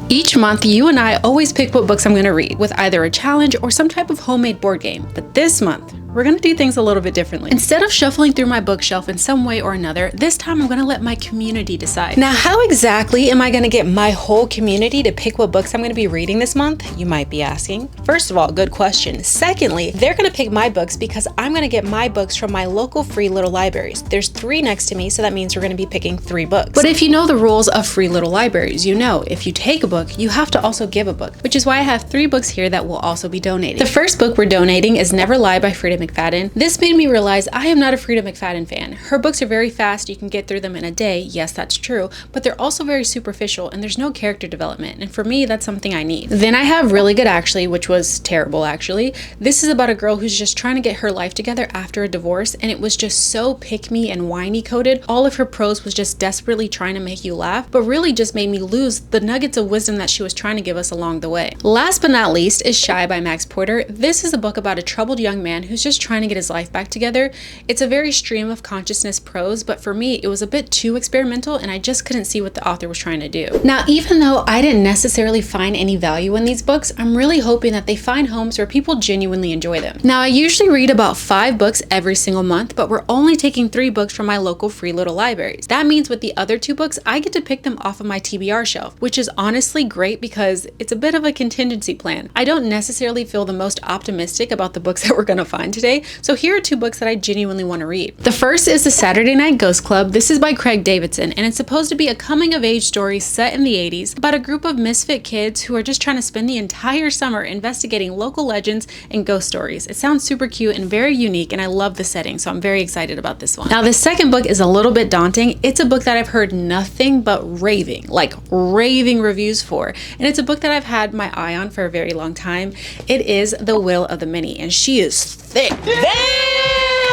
Each month, you and I always pick what books I'm going to read with either a challenge or some type of homemade board game. But this month, we're going to do things a little bit differently. Instead of shuffling through my bookshelf in some way or another, this time I'm going to let my community decide. Now, how exactly am I going to get my whole community to pick what books I'm going to be reading this month? You might be asking. First of all, good question. Secondly, they're going to pick my books because I'm going to get my books from my local free little libraries. There's 3 next to me, so that means we're going to be picking 3 books. But if you know the rules of free little libraries, you know if you take a book, you have to also give a book, which is why I have 3 books here that will also be donating. The first book we're donating is Never Lie by Frida McFadden. This made me realize I am not a Frida McFadden fan. Her books are very fast, you can get through them in a day, yes that's true, but they're also very superficial and there's no character development, and for me that's something I need. Then I have Really Good Actually, which was terrible actually. This is about a girl who's just trying to get her life together after a divorce, and it was just so pick-me and whiny coded. All of her prose was just desperately trying to make you laugh, but really just made me lose the nuggets of wisdom that she was trying to give us along the way. Last but not least is Shy by Max Porter. This is a book about a troubled young man who's just trying to get his life back together. It's a very stream of consciousness prose, but for me it was a bit too experimental and I just couldn't see what the author was trying to do. Now, even though I didn't necessarily find any value in these books, I'm really hoping that they find homes where people genuinely enjoy them. Now, I usually read about 5 books every single month, but we're only taking 3 books from my local free little libraries. That means with the other 2 books, I get to pick them off of my TBR shelf, which is honestly great because it's a bit of a contingency plan. I don't necessarily feel the most optimistic about the books that we're going to find today, so here are 2 books that I genuinely want to read. The first is The Saturday Night Ghost Club. This is by Graig Davidson, and it's supposed to be a coming-of-age story set in the 80s about a group of misfit kids who are just trying to spend the entire summer investigating local legends and ghost stories. It sounds super cute and very unique, and I love the setting, so I'm very excited about this one. Now, the second book is a little bit daunting. It's a book that I've heard nothing but raving reviews for, and it's a book that I've had my eye on for a very long time. It is The Will of the Many, and she is thick.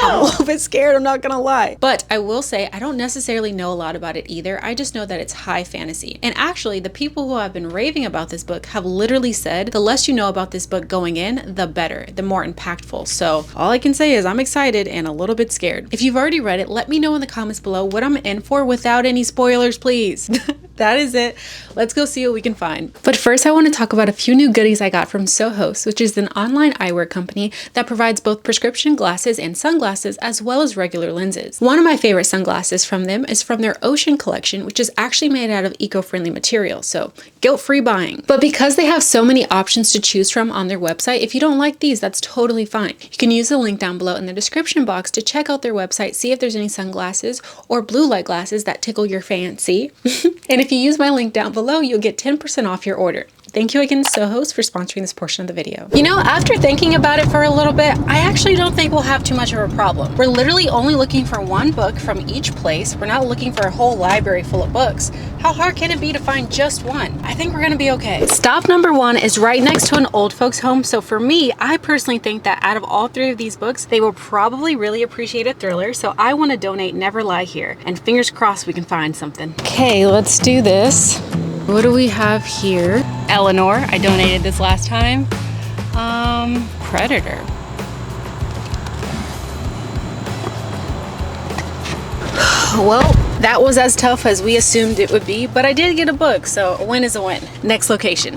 I'm a little bit scared, I'm not gonna lie. But I will say, I don't necessarily know a lot about it either. I just know that it's high fantasy. And actually, the people who have been raving about this book have literally said, the less you know about this book going in, the better, the more impactful. So all I can say is I'm excited and a little bit scared. If you've already read it, let me know in the comments below what I'm in for without any spoilers, please. That is it. Let's go see what we can find. But first, I want to talk about a few new goodies I got from Sohos, which is an online eyewear company that provides both prescription glasses and sunglasses as well as regular lenses. One of my favorite sunglasses from them is from their Ocean collection, which is actually made out of eco-friendly materials, so guilt-free buying. But because they have so many options to choose from on their website, if you don't like these, that's totally fine. You can use the link down below in the description box to check out their website, see if there's any sunglasses or blue light glasses that tickle your fancy. And if you use my link down below, you'll get 10% off your order. Thank you again, Sohos, for sponsoring this portion of the video. You know, after thinking about it for a little bit, I actually don't think we'll have too much of a problem. We're literally only looking for 1 book from each place. We're not looking for a whole library full of books. How hard can it be to find just 1? I think we're gonna be okay. Stop number 1 is right next to an old folks home. So for me, I personally think that out of all 3 of these books, they will probably really appreciate a thriller. So I wanna donate Never Lie here. And fingers crossed we can find something. Okay, let's do this. What do we have here? Eleanor, I donated this last time. Predator. Well, that was as tough as we assumed it would be, but I did get a book, so a win is a win. Next location.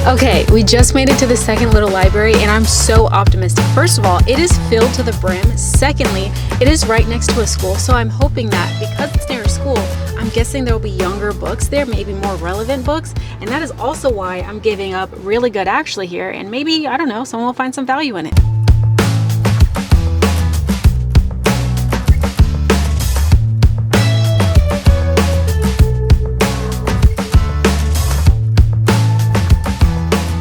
Okay, we just made it to the second little library and I'm so optimistic. First of all, it is filled to the brim. Secondly, it is right next to a school, so I'm hoping that because it's near a school, I'm guessing there will be younger books there, maybe more relevant books, and that is also why I'm giving up Really Good Actually here, and maybe, I don't know, someone will find some value in it.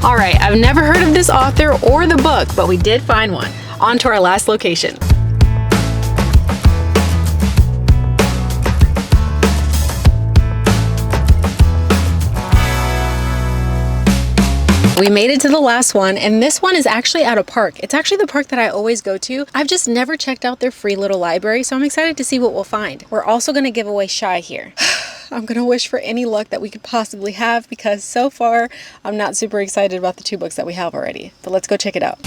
All right, I've never heard of this author or the book, but we did find one. On to our last location. We made it to the last one, and this one is actually at a park. It's actually the park that I always go to. I've just never checked out their free little library, so I'm excited to see what we'll find. We're also gonna give away Shy here. I'm gonna wish for any luck that we could possibly have, because so far I'm not super excited about the 2 books that we have already. But let's go check it out.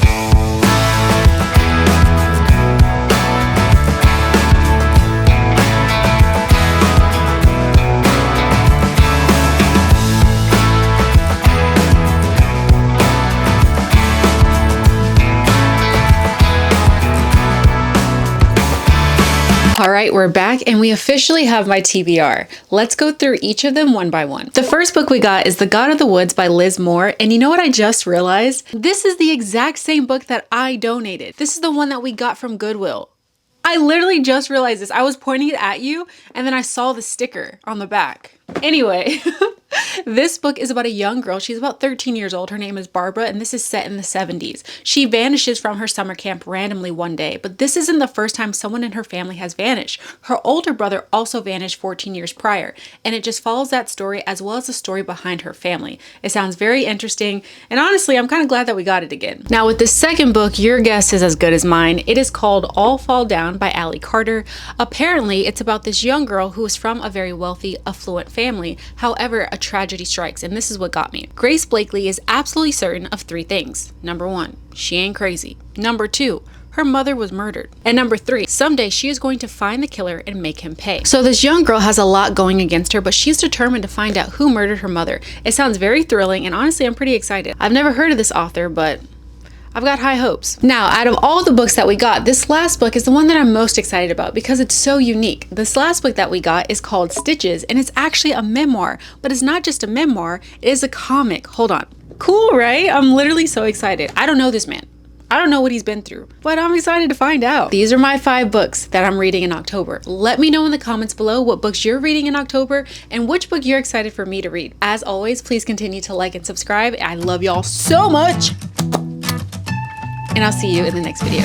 All right, we're back and we officially have my TBR. Let's go through each of them one by one. The first book we got is The God of the Woods by Liz Moor. And you know what I just realized? This is the exact same book that I donated. This is the one that we got from Goodwill. I literally just realized this. I was pointing it at you and then I saw the sticker on the back. Anyway, this book is about a young girl. She's about 13 years old. Her name is Barbara, and this is set in the 70s. She vanishes from her summer camp randomly one day, but this isn't the first time someone in her family has vanished. Her older brother also vanished 14 years prior, and it just follows that story as well as the story behind her family. It sounds very interesting, and honestly, I'm kind of glad that we got it again. Now, with this second book, your guess is as good as mine. It is called All Fall Down by Allie Carter. Apparently, it's about this young girl who is from a very wealthy, affluent family. However, a tragedy strikes, and this is what got me. Grace Blakely is absolutely certain of 3 things. Number 1, she ain't crazy. Number 2, her mother was murdered. And number 3, someday she is going to find the killer and make him pay. So this young girl has a lot going against her, but she's determined to find out who murdered her mother. It sounds very thrilling, and honestly, I'm pretty excited. I've never heard of this author, but I've got high hopes. Now, out of all the books that we got, this last book is the one that I'm most excited about because it's so unique. This last book that we got is called Stitches, and it's actually a memoir, but it's not just a memoir, it is a comic. Hold on. Cool, right? I'm literally so excited. I don't know this man. I don't know what he's been through, but I'm excited to find out. These are my 5 books that I'm reading in October. Let me know in the comments below what books you're reading in October and which book you're excited for me to read. As always, please continue to like and subscribe. I love y'all so much. And I'll see you in the next video.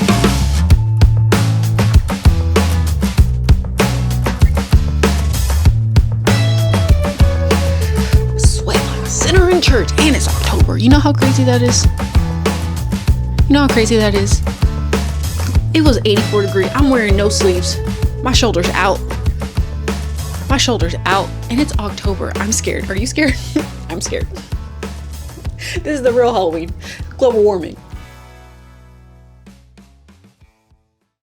Sweat like a sinner in church, and it's October. You know how crazy that is? You know how crazy that is? It was 84 degrees. I'm wearing no sleeves. My shoulder's out. My shoulder's out, and it's October. I'm scared. Are you scared? I'm scared. This is the real Halloween. Global warming.